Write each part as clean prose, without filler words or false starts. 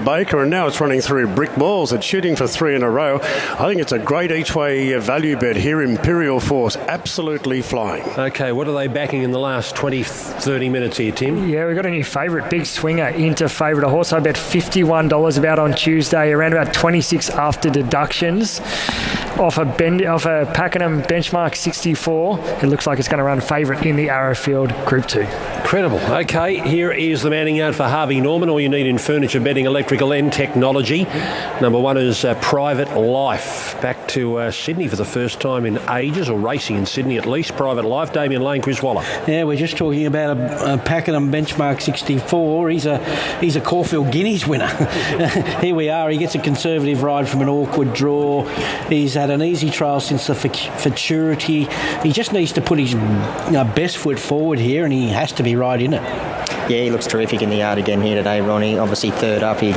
Baker, and now it's running through brick walls. It's shooting for 3 in a row. I think it's a great each-way value bet here. Imperial Force absolutely flying. Okay, what are they backing in the last 20, 30 minutes here, Tim? Yeah, we've got a new favourite, Big Swinger, into favourite. A horse I bet $51 about on Tuesday, around about 26 after deductions. Off a Pakenham benchmark 64. It looks like it's going to run favourite in the Arrowfield Group 2. Incredible. Okay, here is the manning out for Harvey Norman. All you need in furniture, bedding, electrical and technology. Number one is Private Life. Back to Sydney for the first time in ages, or racing in Sydney at least. Private Life. Damien Lane, Chris Waller. Yeah, we're just talking about a Pakenham benchmark 64. He's a Caulfield Guineas winner. Here we are. He gets a conservative ride from an awkward draw. He's had an easy trial since the futurity. He just needs to put his best foot forward here, and he has to be right in it. Yeah, he looks terrific in the yard again here today, Ronnie. Obviously third up, he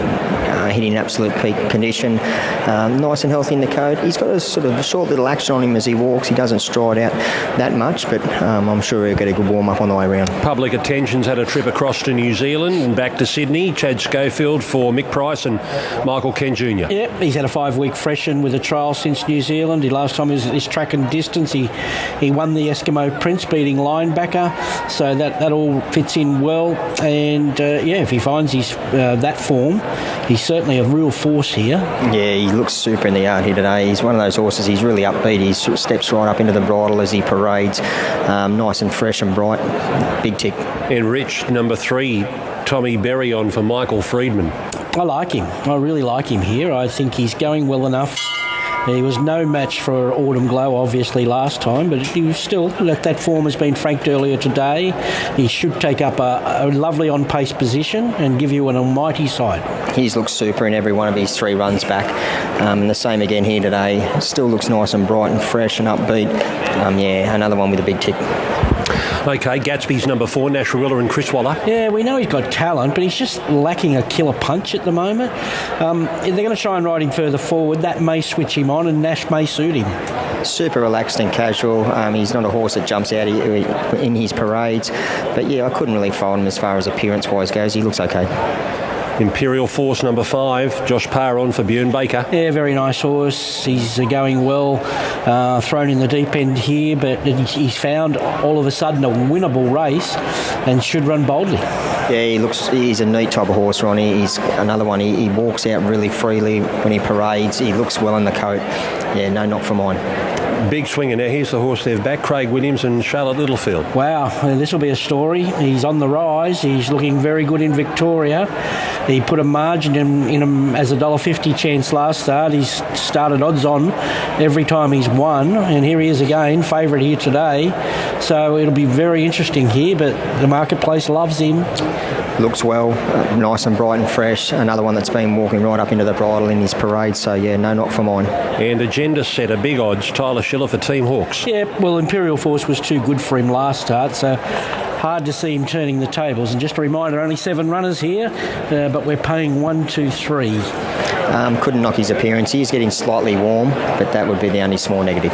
hitting absolute peak condition. Nice and healthy in the coat. He's got a sort of short little action on him as he walks. He doesn't stride out that much, but I'm sure he'll get a good warm-up on the way around. Public Attention's had a trip across to New Zealand and back to Sydney. Chad Schofield for Mick Price and Michael Kent Jr. Yeah, he's had a 5-week freshen with a trial since New Zealand. Last time he was at this track and distance, he won the Eskimo Prince, beating Linebacker, so that all fits in well. And if he finds his that form, he's certainly a real force here. Yeah, he looks super in the yard here today. He's one of those horses, he's really upbeat. He sort of steps right up into the bridle as he parades. Nice and fresh and bright. Big tick. Enriched, number 3, Tommy Berry on for Michael Friedman. I like him. I really like him here. I think he's going well enough. He was no match for Autumn Glow, obviously, last time, but he still, that form has been franked earlier today. He should take up a lovely on-pace position and give you an almighty side. He's looked super in every one of his 3 runs back. And the same again here today. Still looks nice and bright and fresh and upbeat. Another one with a big tick. Okay, Gatsby's number 4, Nash Rawiller and Chris Waller. Yeah, we know he's got talent, but he's just lacking a killer punch at the moment. They're going to try and ride him further forward. That may switch him on, and Nash may suit him. Super relaxed and casual. He's not a horse that jumps out in his parades. But yeah, I couldn't really fault him as far as appearance-wise goes. He looks okay. Imperial Force number 5, Josh Parr on for Bjorn Baker. Yeah, very nice horse. He's going well, thrown in the deep end here, but he's found all of a sudden a winnable race and should run boldly. Yeah, he's a neat type of horse, Ronnie. He's another one. He walks out really freely when he parades. He looks well in the coat. Yeah, no knock for mine. Big Swinger. Now here's the horse they've back, Craig Williams and Charlotte Littlefield. Wow, this will be a story. He's on the rise. He's looking very good in Victoria. He put a margin in him as a $1.50 chance last start. He's started odds on every time he's won, and here he is again, favourite here today. So it'll be very interesting here, but the marketplace loves him. Looks well, nice and bright and fresh. Another one that's been walking right up into the bridle in his parade, so yeah, no knock for mine. And agenda setter, big odds, Tyler Schiller for Team Hawks. Yeah, well, Imperial Force was too good for him last start, so hard to see him turning the tables. And just a reminder, only 7 runners here, but we're paying 1, 2, 3. Couldn't knock his appearance. He is getting slightly warm, but that would be the only small negative.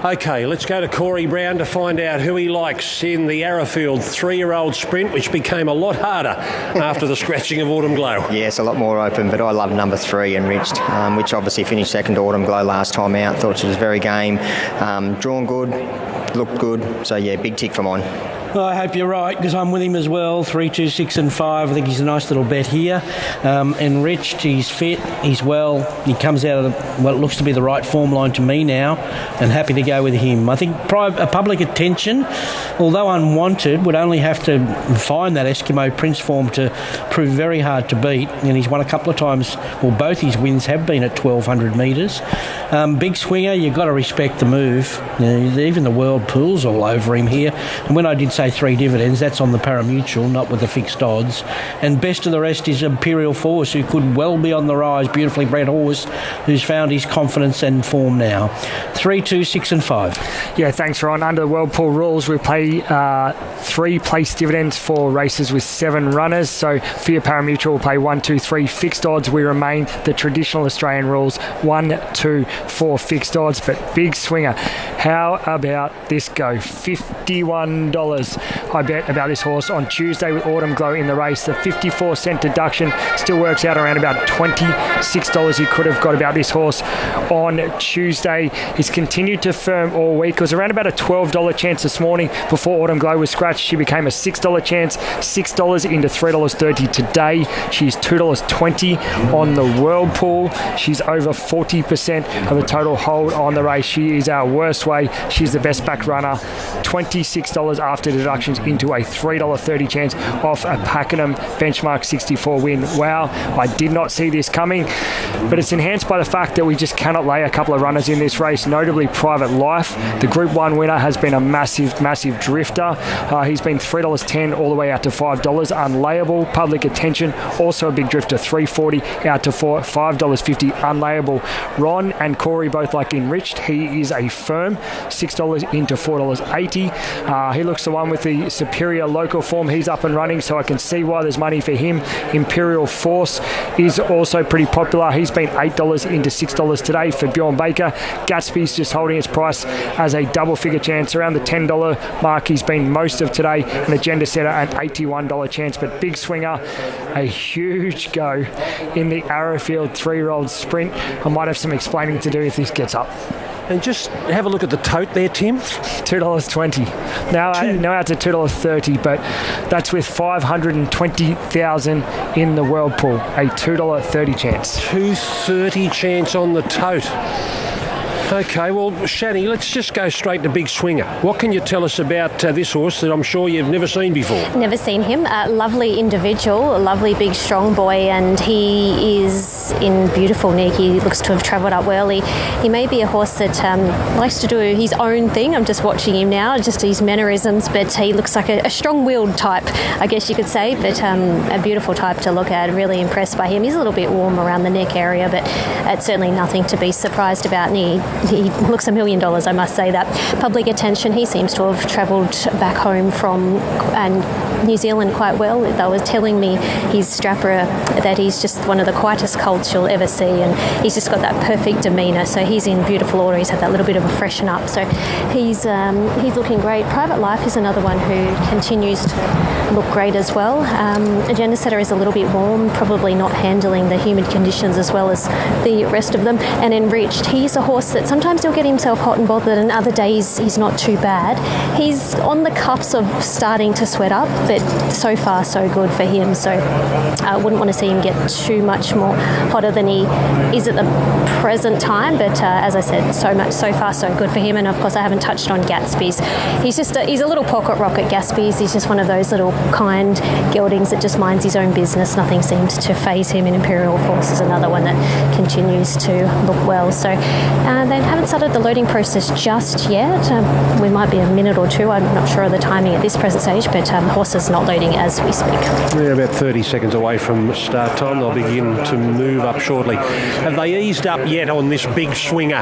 Okay, let's go to Corey Brown to find out who he likes in the Arrowfield 3-year-old sprint, which became a lot harder after the scratching of Autumn Glow. Yes, a lot more open, but I love number 3, Enriched, which obviously finished second to Autumn Glow last time out. Thought she was very game. Drawn good, looked good, so yeah, big tick for mine. Well, I hope you're right, because I'm with him as well. 3, 2, 6 and 5. I think he's a nice little bet here. Enriched, he's fit, he's well. He comes out of what looks to be the right form line to me now, and happy to go with him. I think Public Attention, although unwanted, would only have to find that Eskimo Prince form to prove very hard to beat, and he's won a couple of times. Well, both his wins have been at 1,200 metres. Big Swinger, you've got to respect the move. Even the World Pool's all over him here. And when I did say 3 dividends, that's on the parimutuel, not with the fixed odds. And best of the rest is Imperial Force, who could well be on the rise. Beautifully bred horse who's found his confidence and form now. 3, 2, 6 and 5. Yeah, thanks, Ron. Under the World Pool rules, we pay 3 place dividends for races with 7 runners. So for your parimutuel, we'll pay 1, 2, 3 fixed odds. We remain the traditional Australian rules, 1, 2, 4 fixed odds. But Big Swinger, how about this go? $51. horse. I bet about this horse on Tuesday with Autumn Glow in the race. The 54-cent deduction still works out around about $26 you could have got about this horse on Tuesday. He's continued to firm all week. It was around about a $12 chance this morning before Autumn Glow was scratched. She became a $6 chance, $6 into $3.30 today. She's $2.20 on the Whirlpool. She's over 40% of a total hold on the race. She is our worst way. She's the best back runner. $26 after deductions into a $3.30 chance off a Pakenham benchmark 64 win. Wow, I did not see this coming, but it's enhanced by the fact that we just cannot lay a couple of runners in this race, notably Private Life. The Group 1 winner has been a massive drifter. He's been $3.10 all the way out to $5. Unlayable. Public Attention, also a big drifter, $3.40 out to $5.50 unlayable. Ron and Corey both like Enriched. He is a firm $6 into $4.80. He looks the one with the superior local form. He's up and running, so I can see why there's money for him. Imperial Force is also pretty popular. He's been $8 into $6 today for Bjorn Baker. Gatsby's just holding its price as a double figure chance around the $10 mark. He's been most of today. An Agenda Setter an $81 chance, but Big Swinger, a huge go in the Arrowfield 3-year-old sprint. I might have some explaining to do if this gets up. And just have a look at the tote there, Tim. $2.20. Now out to $2.30, but that's with 520,000 in the Whirlpool. A $2.30 chance. $2.30 chance on the tote. Okay, well, Shani, let's just go straight to Big Swinger. What can you tell us about this horse that I'm sure you've never seen before? Never seen him. Lovely individual, a lovely big strong boy, and he is in beautiful nick. He looks to have travelled up well. He may be a horse that likes to do his own thing. I'm just watching him now, just his mannerisms, but he looks like a strong-willed type, I guess you could say, but a beautiful type to look at. Really impressed by him. He's a little bit warm around the neck area, but it's certainly nothing to be surprised about, and he looks $1 million, I must say that. Public Attention, he seems to have travelled back home from New Zealand quite well. They were telling me his strapper that he's just one of the quietest colts you'll ever see, and he's just got that perfect demeanour, so he's in beautiful order. He's had that little bit of a freshen up, so he's looking great. Private Life is another one who continues to look great as well. Agenda Setter is a little bit warm, probably not handling the humid conditions as well as the rest of them. And Enriched, he's a horse that sometimes he'll get himself hot and bothered, and other days he's not too bad. He's on the cuffs of starting to sweat up, but so far so good for him. So I wouldn't want to see him get too much more hotter than he is at the present time. But as I said, so far so good for him. And of course, I haven't touched on Gatsby's. He's a little pocket rocket. Gatsby's. He's just one of those little kind geldings that just minds his own business. Nothing seems to faze him. And Imperial Force is another one that continues to look well. So they haven't started the loading process just yet. We might be a minute or two. I'm not sure of the timing at this present stage, but the horse is not loading as we speak. We're about 30 seconds away from start time. They'll begin to move up shortly. Have they eased up yet on this Big Swinger,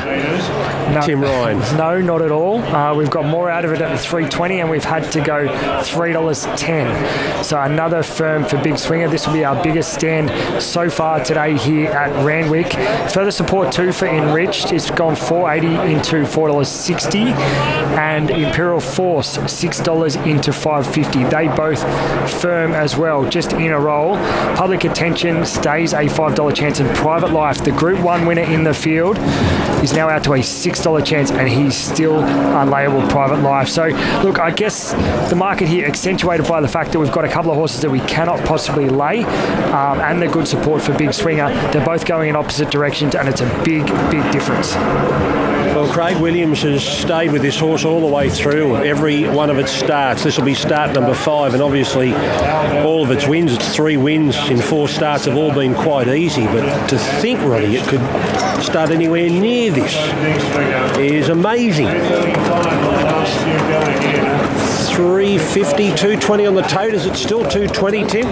No, Tim Ryan? No, not at all. We've got more out of it at the $3.20, and we've had to go $3.10. So another firm for Big Swinger. This will be our biggest stand so far today here at Randwick. Further support too for Enriched. It's gone $4.80 into $4.60, and Imperial Force $6 into $5.50. They both firm as well, just in a roll. Public Attention stays a $5 chance, and Private Life, the Group 1 winner in the field, is now out to a $6 chance, and he's still unlayable. Private Life. So look, I guess the market here accentuated by the fact that we've got a couple of horses that we cannot possibly lay, and the good support for Big Swinger. They're both going in opposite directions, and it's a big difference. Well, Craig Williams has stayed with this horse all the way through every one of its starts. This will be start number 5, and obviously all of its wins, its 3 wins in 4 starts, have all been quite easy. But to think, Ronnie, it could start anywhere near this is amazing. 350, 220 on the tote. Is it still 220, Tim?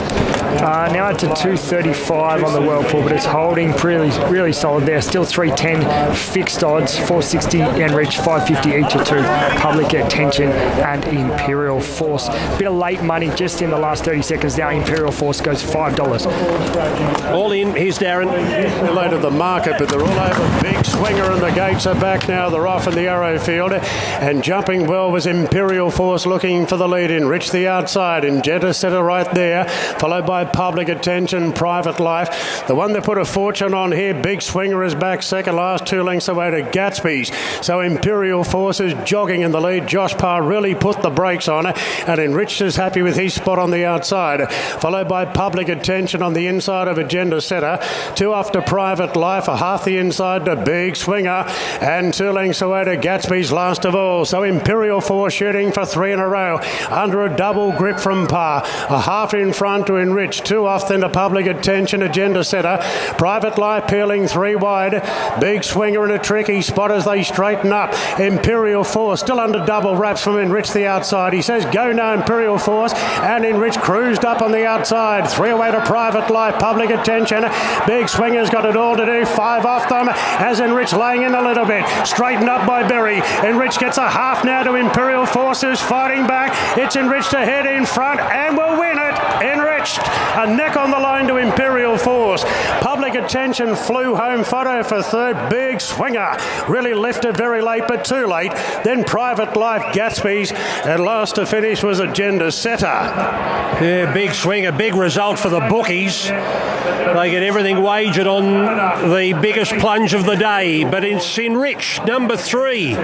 Now it's to 235 on the Whirlpool, but it's holding really solid there. Still 310 fixed odds, 460 Enrich, 550 each of 2. Public Attention and Imperial Force. Bit of late money just in the last 30 seconds. Now Imperial Force goes $5. All in. Here's Darren. They're late of the market, but they're all over. Big Swinger, and the gates are back now. They're off in the Arrowfield, and jumping well was Imperial Force, looking fighting for the lead. Enrich the outside. Ingenta Setter right there, followed by Public Attention, Private Life. The one that put a fortune on here, Big Swinger, is back second, last 2 lengths away to Gatsby's. So Imperial Force is jogging in the lead. Josh Parr really put the brakes on it, and Enriched is happy with his spot on the outside, followed by Public Attention on the inside of Agenda Setter. 2 off to Private Life, a half the inside to Big Swinger, and 2 lengths away to Gatsby's last of all. So Imperial Force shooting for 3 in a row, under a double grip from Parr. A half in front to Enrich, 2 off then to Public Attention, Agenda Setter. Private Life peeling 3 wide. Big Swinger in a tricky spot as they straighten up. Imperial Force still under double wraps from Enrich the outside. He says go now Imperial Force, and Enrich cruised up on the outside. 3 away to Private Life, Public Attention. Big Swinger's got it all to do. 5 off them as Enrich laying in a little bit. Straightened up by Berry. Enrich gets a half now to Imperial Force, who's fighting back. It's Enriched ahead in front and will win it. Enriched. A neck on the line to Imperial Force. Public Attention flew home photo for third. Big Swinger really lifted very late, but too late. Then Private Life, Gatsby's, and last to finish was Agenda Setter. Yeah, Big Swinger, big result for the bookies. They get everything wagered on the biggest plunge of the day, but it's Enriched, number 3.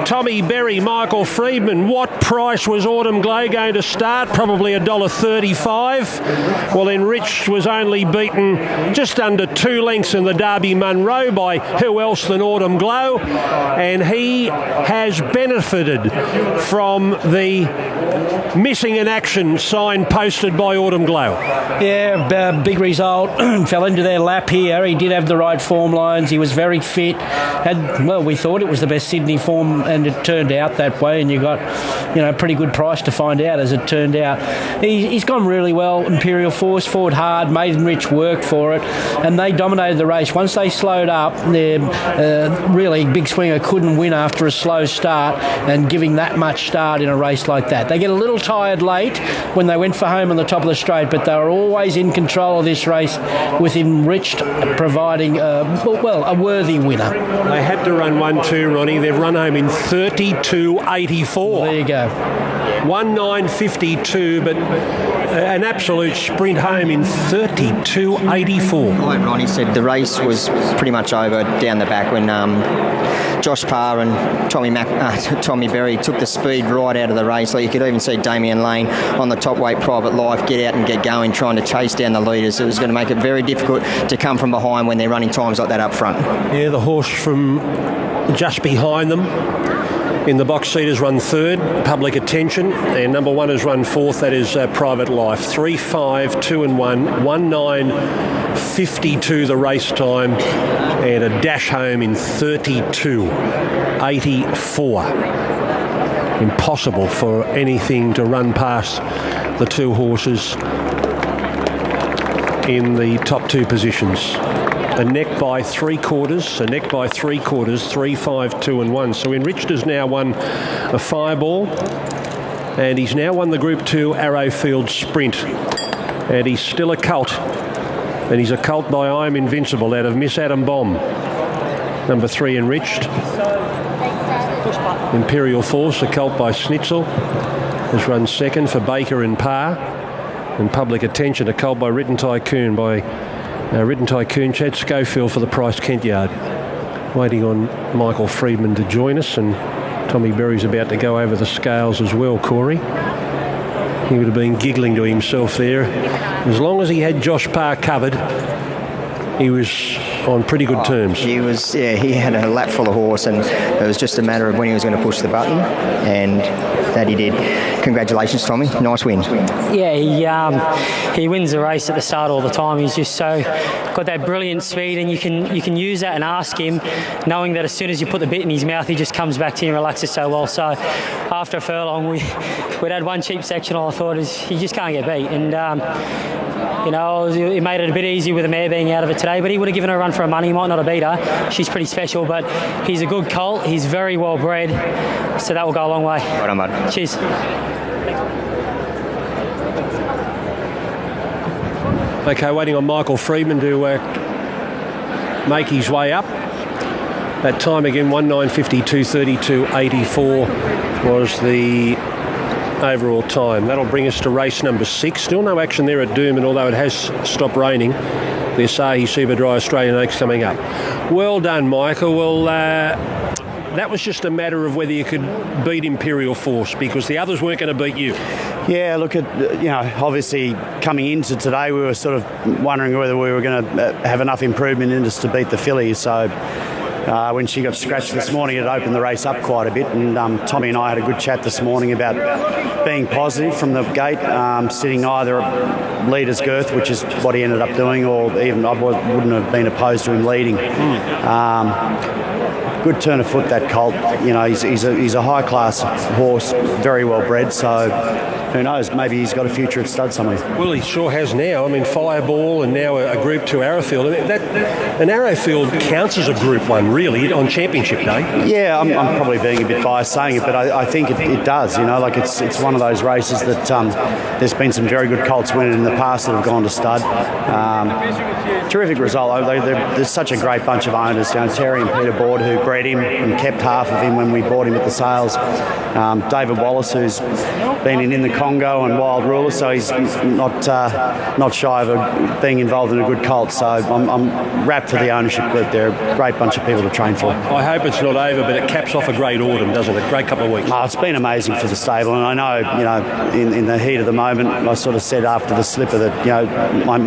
Tommy Berry, Michael Freedman. What price was Autumn Glow going to start? Probably $1.35. Well, Enriched was only beaten just under 2 lengths in the Derby Munro by who else than Autumn Glow, and he has benefited from the missing in action sign posted by Autumn Glow. Yeah, big result. Fell into their lap here. He did have the right form lines. He was very fit. We thought it was the best Sydney form, and it turned out that way. And you got, pretty good price to find out, as it turned out. He's gone really well. Imperial Force fought hard, made Enrich work for it, and they dominated the race. Once they slowed up, really Big Swinger couldn't win after a slow start, and giving that much start in a race like that. They get a little tired late when they went for home on the top of the straight, but they were always in control of this race, with Enriched providing a worthy winner. They had to run 1-2, Ronnie. They've run home in 32.84. There you go. 1:9.52, but an absolute sprint home in 32.84. Like Ronnie said, the race was pretty much over down the back when Josh Parr and Tommy Berry took the speed right out of the race. Like you could even see Damien Lane on the top weight Private Life get out and get going, trying to chase down the leaders. It was going to make it very difficult to come from behind when they're running times like that up front. Yeah, the horse from just behind them in the box seat has run 3rd, Public Attention, and number 1 has run 4th, that is Private Life. 3, 5, 2 and 1, 1:9.52 the race time, and a dash home in 32.84. Impossible for anything to run past the 2 horses in the top 2 positions. A neck by 3/4, 3, 5, 2 and 1. So Enriched has now won a Fireball, and he's now won the Group 2 Arrowfield Sprint, and he's still a colt, and he's a colt by I'm Invincible out of Miss Adam Bomb. Number 3 Enriched. Imperial Force, a colt by Schnitzel, has run 2nd for Baker and Parr, and Public Attention, a colt by Written Tycoon Chad Schofield for the Price Kent yard. Waiting on Michael Freedman to join us, and Tommy Berry's about to go over the scales as well, Corey. He would have been giggling to himself there. As long as he had Josh Parr covered, he was on pretty good terms. He had a lap full of horse, and it was just a matter of when he was going to push the button, and that he did. Congratulations, Tommy. Nice win. Yeah, he wins the race at the start all the time. He's just got that brilliant speed, and you can use that and ask him, knowing that as soon as you put the bit in his mouth, he just comes back to you and relaxes so well. So after a furlong, we'd had one cheap sectional. I thought he just can't get beat, and he made it a bit easy with the mare being out of it today, but he would have given her a run for her money. He might not have beat her. She's pretty special, but he's a good colt. He's very well bred, so that will go a long way. Well done, bud. Cheers. Okay, waiting on Michael Freedman to make his way up. That time again, 1:9.52, 32.84 was the overall time. That'll bring us to race number 6. Still no action there at Doom, and although it has stopped raining, the Asahi Super Dry Australian Oaks coming up. Well done, Michael. Well, that was just a matter of whether you could beat Imperial Force, because the others weren't going to beat you. Yeah, look, obviously coming into today, we were sort of wondering whether we were going to have enough improvement in us to beat the fillies. So when she got scratched this morning, it opened the race up quite a bit. And Tommy and I had a good chat this morning about being positive from the gate, sitting either at leader's girth, which is what he ended up doing, or even I wouldn't have been opposed to him leading. Good turn of foot, that colt. He's a high-class horse, very well bred, so who knows, maybe he's got a future at stud somewhere. Well, he sure has now. I mean, Fireball and now a Group 2 Arrowfield. I mean, an Arrowfield counts as a Group 1, really, on Championship Day. Yeah, I'm probably being a bit biased saying it, but I think it does. It's one of those races that there's been some very good colts winning in the past that have gone to stud. Terrific result. There's such a great bunch of owners. Terry and Peter Board, who bred him and kept half of him when we bought him at the sales. David Wallace, who's been in the Congo and Wild Ruler, so he's not shy of being involved in a good colt. So I'm wrapped for the ownership group. They're a great bunch of people to train for. I hope it's not over, but it caps off a great autumn, doesn't it? Great couple of weeks. It's been amazing for the stable, and I know, in the heat of the moment, I sort of said after the slipper that, my